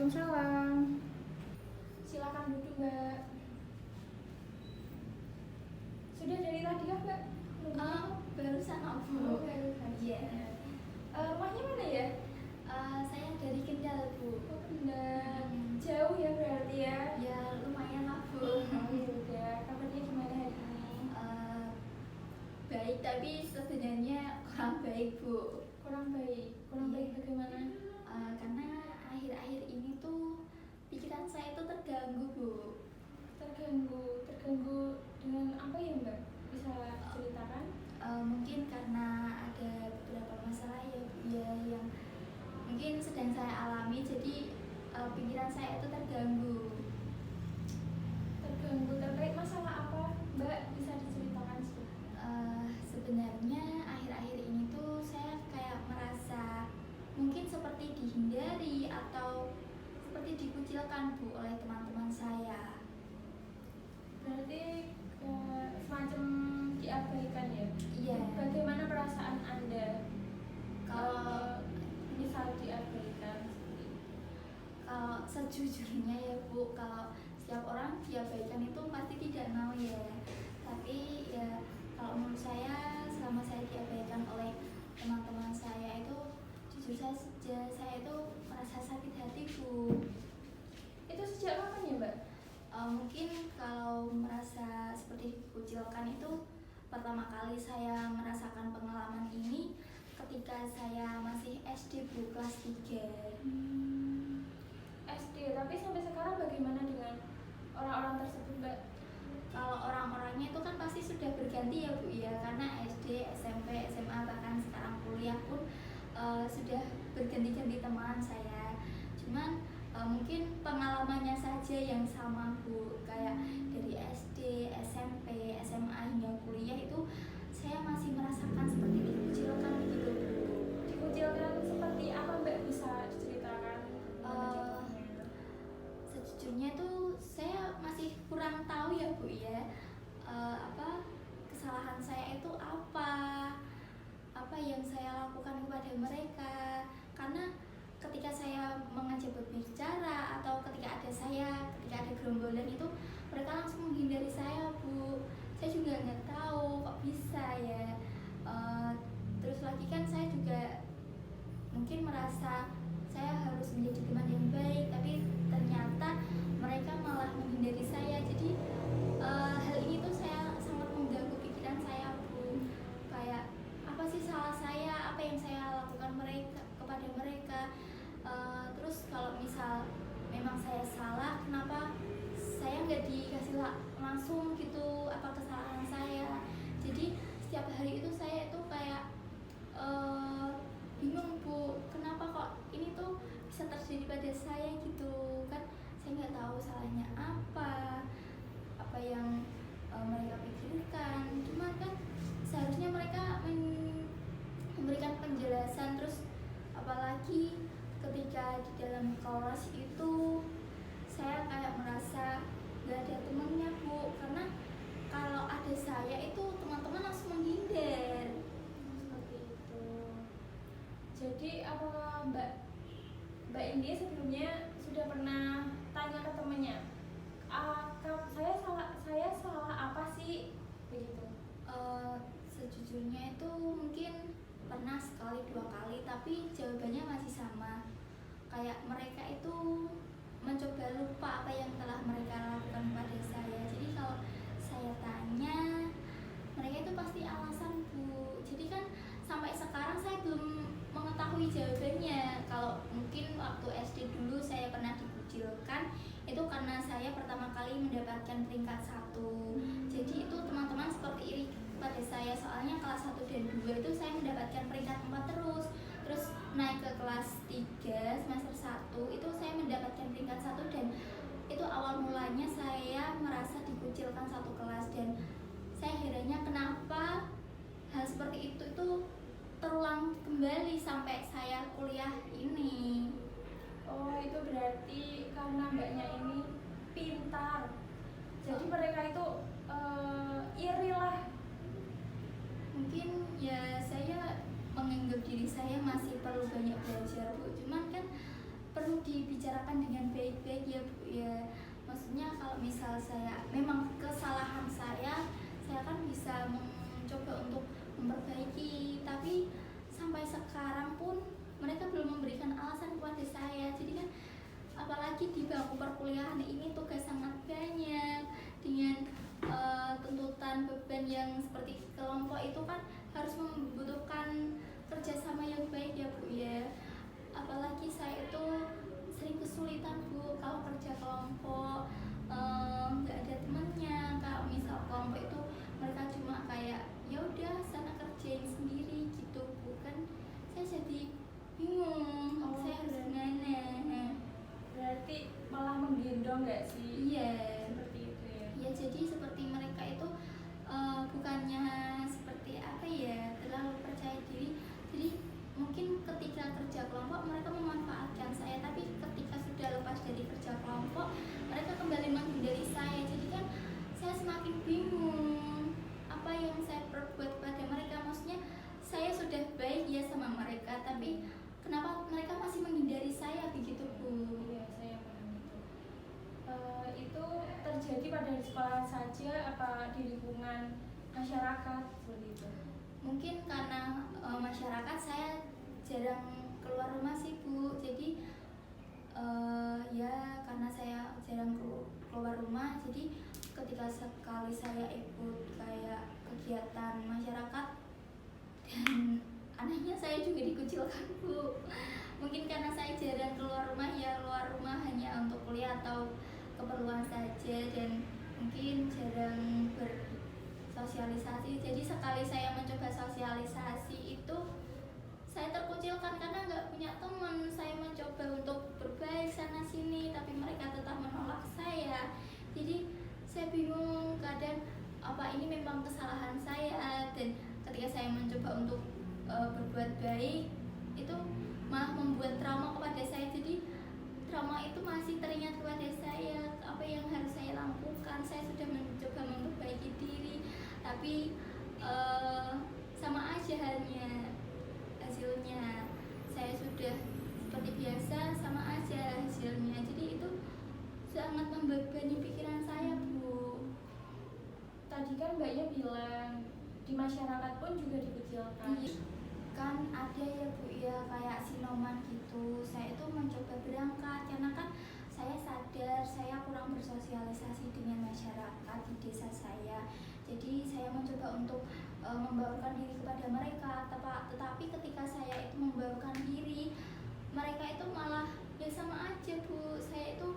Waalaikumsalam. Silakan duduk, Mbak. Sudah dari tadi ya, Mbak? Barusan aku. Barusan. Iya. Rumahnya mana ya? Saya dari Kendal, Bu. Oh, Kendal. Jauh ya berarti ya? Ya lumayan lah, Bu. Oh, ya udah. Kabarnya gimana hari ini? Baik, tapi sebenarnya kurang baik, Bu. Kurang baik. Kurang baik bagaimana? Karena akhir-akhir ini tuh pikiran saya itu terganggu, Bu. Terganggu dengan apa ya, Mbak? Bisa ceritakan? Mungkin karena ada beberapa masalah ya, Bu, ya yang mungkin sedang saya alami, jadi pikiran saya itu terganggu. Terganggu terkait masalah apa, Mbak? Bisa diceritakan sedikit? Sebenarnya akhir-akhir ini tuh saya kayak merasa mungkin seperti dihindari atau seperti dikucilkan, Bu, oleh teman-teman saya. Berarti semacam diabaikan ya? Iya. Bagaimana perasaan Anda Kalau misal diabaikan? Kalau sejujurnya ya, Bu, kalau setiap orang diabaikan itu pasti tidak mau ya. Tapi ya kalau menurut saya, selama saya diabaikan oleh teman-teman saya itu, jujur saya itu merasa sakit hati, Bu. Itu sejak kapan ya, Mbak? Mungkin kalau merasa seperti dikucilkan itu pertama kali saya merasakan pengalaman ini ketika saya masih SD, Bu, kelas 3. SD, tapi sampai sekarang bagaimana dengan orang-orang tersebut, Mbak? Kalau orang-orangnya itu kan pasti sudah berganti ya, Bu, ya, karena SD, SMP, SMA, bahkan sekarang kuliah pun sudah berganti-ganti teman saya. Cuman mungkin pengalamannya saja yang sama, Bu, kayak dari SD, SMP, SMA hingga kuliah itu saya masih merasakan seperti dikucilkan gitu, Bu. Dikucilkan seperti apa, Mbak? Bisa diceritakan? Sejujurnya tuh saya masih kurang tahu ya, Bu, ya, kesalahan saya itu apa yang saya lakukan kepada mereka. Karena ketika saya mengajak berbicara atau ketika ada gerombolan itu, mereka langsung menghindari saya, Bu. Saya juga nggak tahu kok bisa ya. Terus lagi kan saya juga mungkin merasa saya harus menjadi teman yang baik, tapi ternyata mereka malah menghindari saya. Jadi hal ini tuh saya sangat mengganggu pikiran saya, Bu. Kayak apa sih salah saya, apa yang saya lakukan kepada mereka. Terus kalau misal memang saya salah, kenapa saya nggak dikasih langsung gitu apa kesalahan saya. Jadi setiap hari itu saya itu kayak bingung, Bu, kenapa kok ini tuh bisa terjadi pada saya gitu kan. Saya nggak tahu salahnya apa yang mereka pikirkan. Cuma kan seharusnya mereka memberikan penjelasan. Terus apalagi ketika di dalam kelas itu saya kayak merasa nggak ada temennya, Bu, karena kalau ada saya itu teman-teman langsung menghindar. Seperti itu. Jadi apakah Mbak India sebelumnya sudah pernah tanya ke temannya, saya salah apa sih, begitu? Sejujurnya itu mungkin pernah sekali dua kali, tapi jawabannya masih sama. Kayak mereka itu mencoba lupa apa yang telah mereka lakukan pada saya. Jadi kalau saya tanya, mereka itu pasti alasan, Bu. Jadi kan sampai sekarang saya belum mengetahui jawabannya. Kalau mungkin waktu SD dulu saya pernah dikucilkan, itu karena saya pertama kali mendapatkan peringkat 1. Jadi itu teman-teman seperti iri pada saya, soalnya kelas 1 dan 2 itu saya mendapatkan peringkat 4 terus naik ke kelas 3 semester 1 itu saya mendapatkan peringkat 1. Dan itu awal mulanya saya merasa dikucilkan satu kelas, dan saya herannya kenapa hal seperti itu terulang kembali sampai saya kuliah ini. Oh, itu berarti karena Mbaknya ini pintar, jadi mereka itu iri lah. Mungkin ya saya menganggap diri saya masih perlu banyak belajar, Bu. Cuman kan perlu dibicarakan dengan Maksudnya kalau misal saya memang kesalahan saya kan bisa mencoba untuk memperbaiki, tapi sampai sekarang pun mereka belum memberikan alasan kepada saya. Jadi kan apalagi di bangku perkuliahan ini tugas sangat banyak dengan tuntutan beban yang seperti kelompok itu kan harus membutuhkan kerjasama yang baik ya Bu ya. Apalagi saya itu sering kesulitan Bu kalau kerja kelompok, nggak ada temannya. Kalau misal kelompok itu mereka cuma kayak ya udah sana kerjain sendiri gitu Bu, kan saya jadi bingung saya harus gimana. Berarti malah menggendong nggak sih? Iya. Seperti itu ya. Ya jadi seperti mereka itu bukannya seperti apa ya, terlalu percaya diri. Jadi mungkin ketika kerja kelompok mereka memanfaatkan saya, tapi ketika sudah lepas dari kerja kelompok mereka kembali menghindari saya. Jadi kan saya semakin bingung apa yang saya perbuat pada mereka. Maksudnya saya sudah baik ya sama mereka, tapi kenapa mereka masih menghindari saya begitu Bu? Iya, saya paham itu. Itu terjadi pada sekolah saja apa di lingkungan masyarakat seperti itu? Mungkin karena masyarakat saya jarang keluar rumah sih Bu, jadi ya karena saya jarang keluar rumah, jadi ketika sekali saya ikut kayak kegiatan masyarakat dan anehnya saya juga dikucilkan Bu. Mungkin karena saya jarang keluar rumah, ya keluar rumah hanya untuk kuliah atau keperluan saja, dan mungkin jarang bersosialisasi. Jadi sekali saya mencoba sosialisasi itu saya terkucilkan karena nggak punya teman. Saya mencoba untuk berbaik sana sini, tapi mereka tetap menolak saya. Jadi saya bingung, kadang apa ini memang kesalahan saya, dan ketika saya mencoba untuk berbuat baik itu malah membuat trauma kepada saya. Jadi trauma itu masih teringat kepada saya, apa yang harus saya lakukan. Saya sudah mencoba memperbaiki diri, tapi sama aja hasilnya. Saya sudah seperti biasa, sama aja hasilnya. Jadi itu sangat membebani pikiran saya Bu. Tadi kan Mbaknya bilang di masyarakat pun juga dikucilkan. Kan ada ya Bu ya, kayak sinoman gitu. Saya itu mencoba berangkat karena kan saya sadar saya kurang bersosialisasi dengan masyarakat di desa saya. Jadi saya mencoba untuk membaurkan diri kepada mereka, tetapi ketika saya itu membaurkan diri, mereka itu malah ya sama aja Bu. Saya itu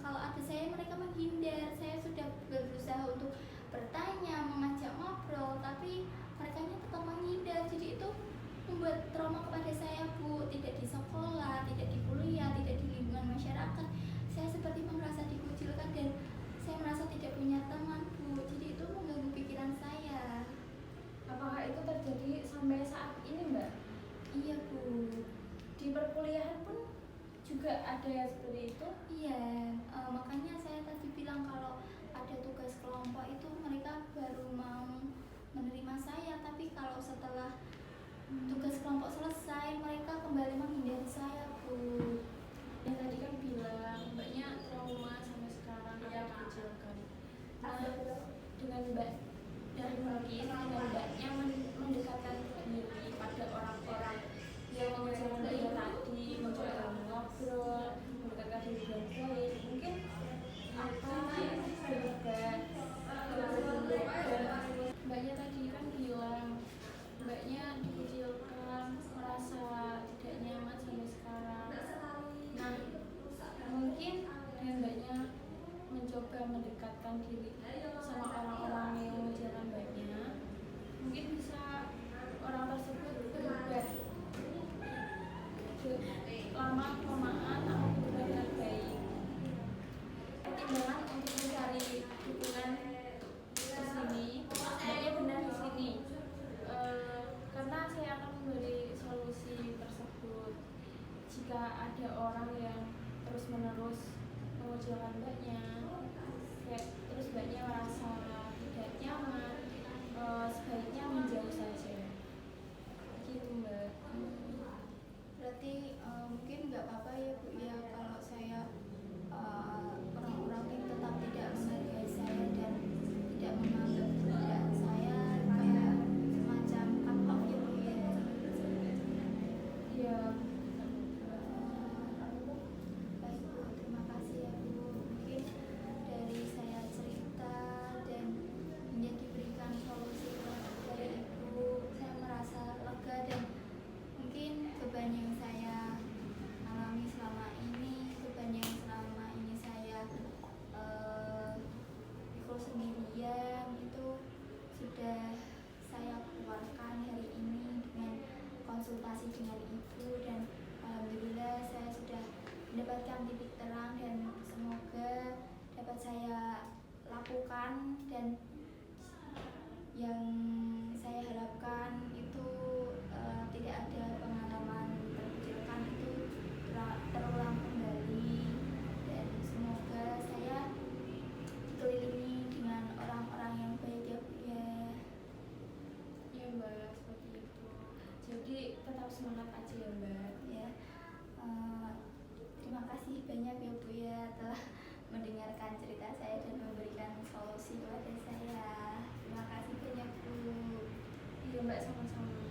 kalau ada saya mereka menghindar. Saya sudah berusaha untuk bertanya, mengajak ngobrol, tapi mereka tetap menghindar. Jadi itu membuat trauma kepada saya Bu. Tidak di sekolah, tidak di kuliah, tidak di lingkungan masyarakat, saya seperti merasa dikucilkan dan saya merasa tidak punya teman Bu. Jadi itu mengganggu pikiran saya. Apakah itu terjadi sampai saat ini Mbak? Iya Bu. Di perkuliahan pun juga ada yang seperti itu? Iya, makanya saya tadi bilang kalau ada tugas kelompok itu mereka baru mau menerima saya, tapi kalau setelah tugas kelompok selesai mereka kembali menghindari saya Bu. Yang tadi kan bilang Mbaknya trauma sampai sekarang ya dikucilkan. Nah, dengan Mbak dan mungkin dengan Mbaknya mendekatkan diri pada orang-orang yang mengejar Mbaknya tadi, mencoba ngobrol, mendekatkan diri dengan baik, mungkin apa yang berubah? Mbaknya tadi kan bilang Mbaknya dikucilkan, merasa tidak nyaman sampai sekarang. Nah, mungkin dengan Mbaknya mencoba mendekatkan diri sama orang-orang yang mengejar Mbaknya, mungkin bisa orang tersebut berubah lama kelamaan atau berubah dengan baik. Pertimbangan untuk mencari dukungan ke sini, Mbaknya benar di sini. Karena saya akan memberi solusi tersebut. Jika ada orang yang terus-menerus mengucilkan Mbaknya, terus Mbaknya merasa tidak nyaman, sebaiknya menjauh saja. Gitu Mbak. Berarti mungkin nggak apa-apa ya Bu ya kalau saya orang dan yang saya harapkan itu tidak ada pengalaman terkucilkan itu terulang kembali, dan semoga saya dikelilingi dengan orang-orang yang baik ya Bu ya. Ya Mbak, seperti itu. Jadi tetap semangat aja ya Mbak. Ya, terima kasih banyak ya Bu ya telah mendengarkan cerita saya dan memberikan solusi kepada saya. Terima kasih banyak Bu. Iya Mbak, sama-sama.